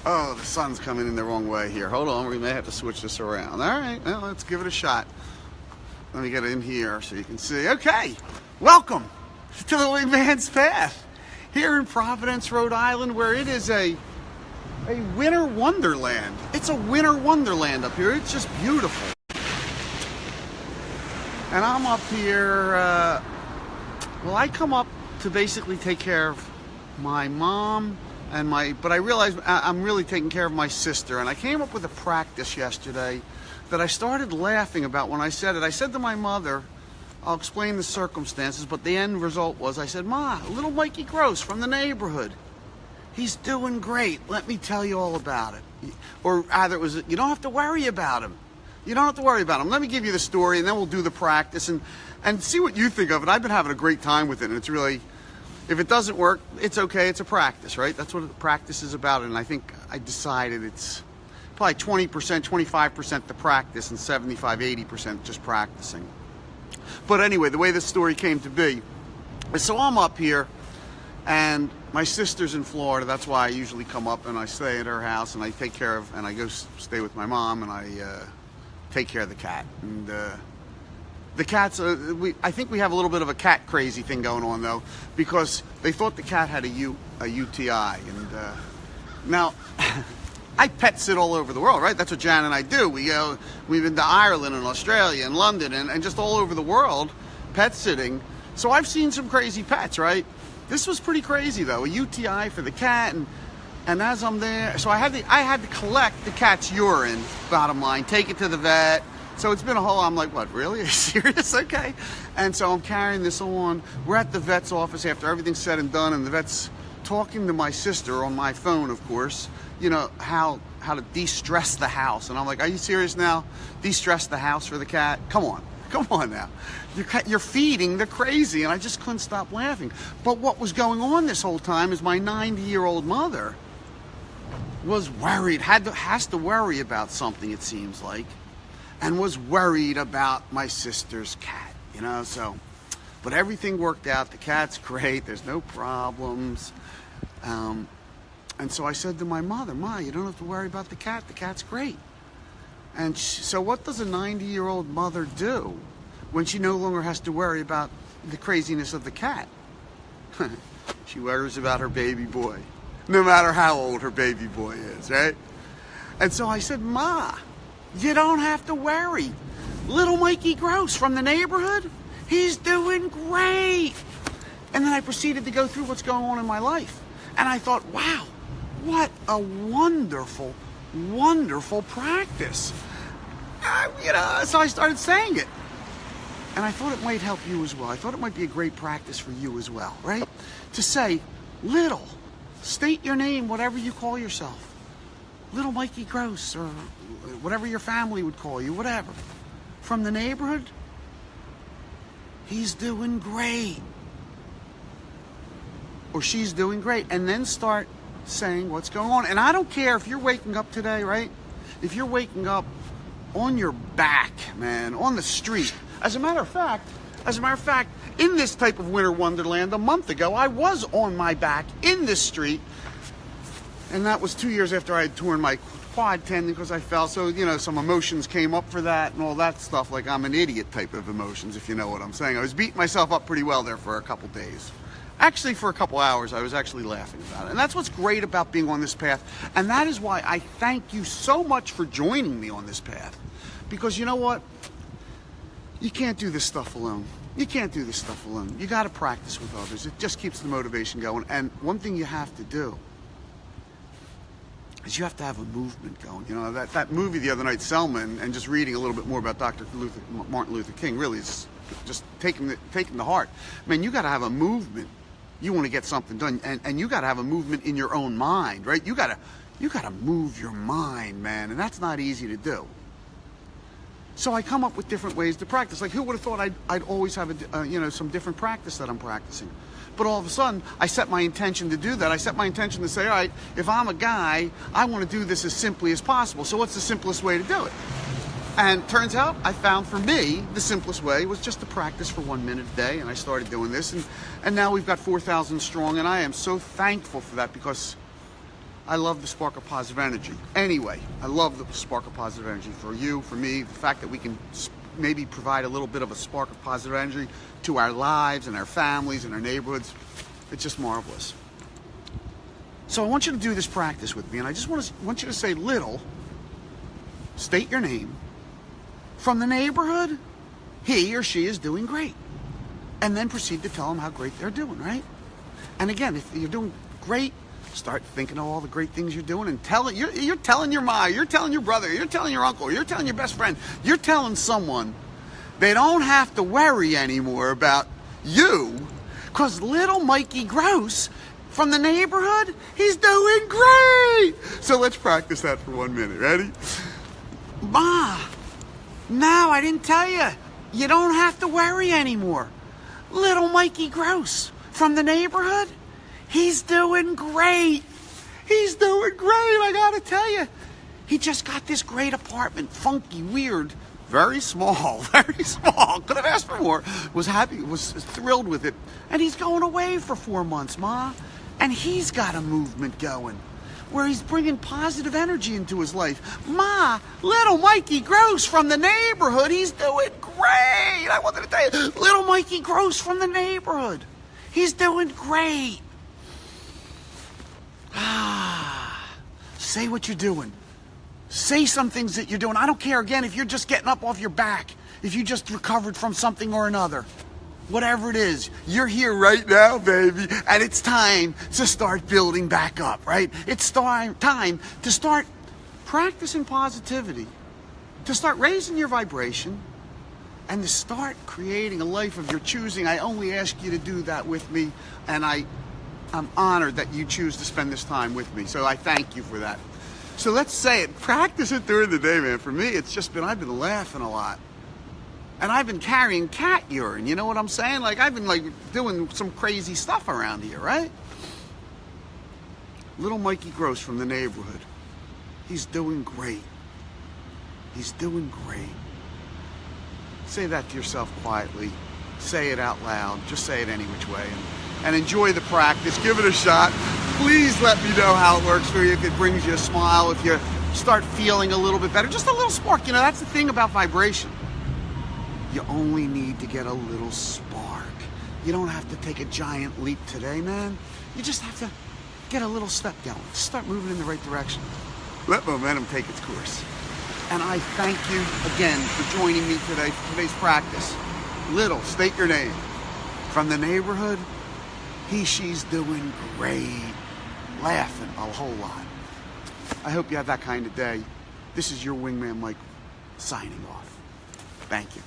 Oh, the sun's coming in the wrong way here. Hold on, we may have to switch this around. All right, well, let's give it a shot. Let me get in here so you can see. Okay, welcome to the Wingman's Path here in Providence, Rhode Island, where it is a winter wonderland. It's a winter wonderland up here. It's just beautiful. And I'm up here, well, I come up to basically take care of my mom and but I realized I'm really taking care of my sister. And I came up with a practice yesterday that I started laughing about when I said it. I said to my mother, I'll explain the circumstances, but the end result was, I said, Ma, little Mikey Gross from the neighborhood, he's doing great. Let me tell you all about it. Or either it was, you don't have to worry about him. You don't have to worry about him. Let me give you the story, and then we'll do the practice and see what you think of it. I've been having a great time with it, and it's really, if it doesn't work, it's okay. It's a practice, right? That's what the practice is about, and I think I decided it's probably 20%, 25% the practice, and 75, 80% just practicing. But anyway, the way this story came to be is, so I'm up here, and my sister's in Florida. That's why I usually come up and I stay at her house, and I take care of, and I go stay with my mom, and I take care of the cat. And the cats, I think we have a little bit of a cat crazy thing going on, though, because they thought the cat had a UTI. And now, I pet sit all over the world, right? That's what Jan and I do. We've been to Ireland and Australia and London and just all over the world pet sitting. So I've seen some crazy pets, right? This was pretty crazy, though, a UTI for the cat. And as I'm there, so I had to collect the cat's urine, bottom line, take it to the vet. So it's been a whole, I'm like, what, really? Are you serious? Okay. And so I'm carrying this on. We're at the vet's office after everything's said and done, and the vet's talking to my sister on my phone, of course, you know, how to de-stress the house. And I'm like, are you serious now? De-stress the house for the cat? Come on now. You're feeding the crazy. And I just couldn't stop laughing. But what was going on this whole time is my 90-year-old mother was worried, has to worry about something, it seems like, and was worried about my sister's cat, you know, so, but everything worked out. The cat's great. There's no problems. And so I said to my mother, Ma, you don't have to worry about the cat. The cat's great. And so what does a 90-year-old mother do when she no longer has to worry about the craziness of the cat? She worries about her baby boy, no matter how old her baby boy is, right? And so I said, Ma, you don't have to worry. Little Mikey Gross from the neighborhood, he's doing great. And then I proceeded to go through what's going on in my life. And I thought, wow, what a wonderful, wonderful practice. So I started saying it. And I thought it might help you as well. I thought it might be a great practice for you as well, right? To say, little, state your name, whatever you call yourself. Little Mikey Gross, or whatever your family would call you, whatever. From the neighborhood, he's doing great. Or she's doing great. And then start saying what's going on. And I don't care if you're waking up today, right? If you're waking up on your back, man, on the street. As a matter of fact, in this type of winter wonderland, a month ago, I was on my back in this street. And that was 2 years after I had torn my quad tendon because I fell. So, you know, some emotions came up for that and all that stuff, like I'm an idiot type of emotions, if you know what I'm saying. I was beating myself up pretty well there for a couple days. Actually, for a couple hours, I was actually laughing about it. And that's what's great about being on this path. And that is why I thank you so much for joining me on this path. Because you know what? You can't do this stuff alone. You can't do this stuff alone. You got to practice with others. It just keeps the motivation going. And one thing you have to do is you have to have a movement going. You know, that movie the other night, Selma, and just reading a little bit more about Martin Luther King, really is just taking the heart. Man, you got to have a movement. You want to get something done, and you got to have a movement in your own mind, right? You got to move your mind, man, and that's not easy to do. So I come up with different ways to practice. Like, who would have thought I'd always have some different practice that I'm practicing? But all of a sudden, I set my intention to do that. I set my intention to say, all right, if I'm a guy, I want to do this as simply as possible. So what's the simplest way to do it? And turns out, I found for me, the simplest way was just to practice for 1 minute a day. And I started doing this. And now we've got 4,000 strong. And I am so thankful for that, because I love the spark of positive energy. Anyway, I love the spark of positive energy for you, for me, the fact that we can maybe provide a little bit of a spark of positive energy to our lives and our families and our neighborhoods. It's just marvelous. So I want you to do this practice with me, and I just want you to say, Little, state your name. From the neighborhood, he or she is doing great. And then proceed to tell them how great they're doing, right? And again, if you're doing great, start thinking of all the great things you're doing and you're telling your mom, you're telling your brother, you're telling your uncle, you're telling your best friend, you're telling someone they don't have to worry anymore about you, because little Mikey Gross from the neighborhood, he's doing great. So let's practice that for 1 minute. Ready? Ma, no, I didn't tell you. You don't have to worry anymore. Little Mikey Gross from the neighborhood, he's doing great. He's doing great, I gotta tell you. He just got this great apartment, funky, weird, very small, very small. Could have asked for more. Was happy, was thrilled with it. And he's going away for 4 months, Ma. And he's got a movement going where he's bringing positive energy into his life. Ma, little Mikey Gross from the neighborhood, he's doing great. I wanted to tell you, little Mikey Gross from the neighborhood, he's doing great. Say what you're doing. Say some things that you're doing. I don't care, again, if you're just getting up off your back, if you just recovered from something or another. Whatever it is, you're here right now, baby, and it's time to start building back up, right? It's time to start practicing positivity, to start raising your vibration, and to start creating a life of your choosing. I only ask you to do that with me, and I'm honored that you choose to spend this time with me, so I thank you for that. So let's say it. Practice it during the day, man. For me, it's just been, I've been laughing a lot. And I've been carrying cat urine, you know what I'm saying? Like, I've been, like, doing some crazy stuff around here, right? Little Mikey Gross from the neighborhood, he's doing great. He's doing great. Say that to yourself quietly. Say it out loud. Just say it any which way. And enjoy the practice. Give it a shot. Please let me know how it works for you, if it brings you a smile, if you start feeling a little bit better. Just a little spark. You know, that's the thing about vibration. You only need to get a little spark. You don't have to take a giant leap today, man. You just have to get a little step going. Start moving in the right direction. Let momentum take its course. And I thank you again for joining me today for today's practice. Little, state your name. From the neighborhood, she's doing great. Laughing a whole lot. I hope you have that kind of day. This is your wingman, Mike, signing off. Thank you.